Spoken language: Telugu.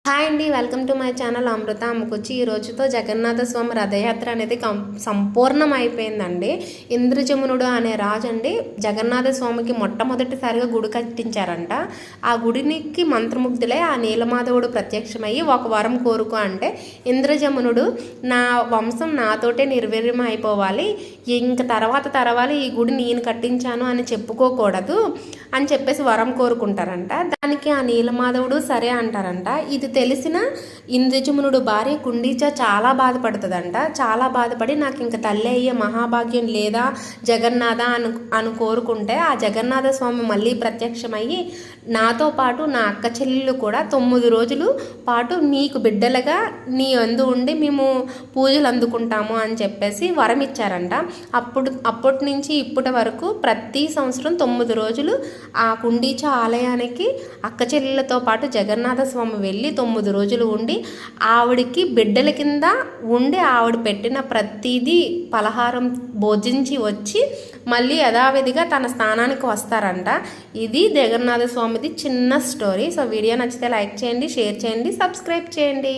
హాయ్ అండి, వెల్కమ్ టు మై ఛానల్ అమృత అమ్ముకొచ్చి. ఈ రోజుతో జగన్నాథ స్వామి రథయాత్ర అనేది సంపూర్ణం అయిపోయిందండి. ఇంద్రజమునుడు అనే రాజు అండి జగన్నాథ స్వామికి మొట్టమొదటిసారిగా గుడి కట్టించారంట. ఆ గుడికి మంత్రముగ్ధులై ఆ నీలమాధవుడు ప్రత్యక్షమయ్యి ఒక వరం కోరుకో అంటే, ఇంద్రజమునుడు నా వంశం నాతోటే నిర్వీర్యం అయిపోవాలి, ఇంక తర్వాత ఈ గుడి నేను కట్టించాను అని చెప్పుకోకూడదు అని చెప్పేసి వరం కోరుకుంటారంట. దానికి ఆ నీలమాధవుడు సరే అంటారంట. ఇది తెలిసిన ఇంద్రజమునుడు భార్య కుండీచ చాలా బాధపడుతుందంట. చాలా బాధపడి నాకు ఇంక తల్లి అయ్యే మహాభాగ్యం లేదా జగన్నాథ అని కోరుకుంటే, ఆ జగన్నాథ స్వామి మళ్ళీ ప్రత్యక్షమయ్యి నాతో పాటు నా అక్క చెల్లెళ్ళు కూడా 9 రోజులు పాటు నీకు బిడ్డలుగా నీ అందు ఉండి మేము పూజలు అందుకుంటాము అని చెప్పేసి వరం ఇచ్చారంట. అప్పటి నుంచి ఇప్పటి వరకు ప్రతి సంవత్సరం 9 రోజులు ఆ కుండీచ ఆలయానికి అక్క చెల్లెళ్ళతో పాటు జగన్నాథ స్వామి వెళ్ళి 9 రోజులు ఉండి ఆవిడికి బిడ్డల కింద ఉండి ఆవిడ పెట్టిన ప్రతిదీ పలహారం భోజించి వచ్చి మళ్ళీ యథావిధిగా తన స్థానానికి వస్తారంట. ఇది జగన్నాథ స్వామిది చిన్న స్టోరీ. సో వీడియో నచ్చితే లైక్ చేయండి, షేర్ చేయండి, సబ్స్క్రైబ్ చేయండి.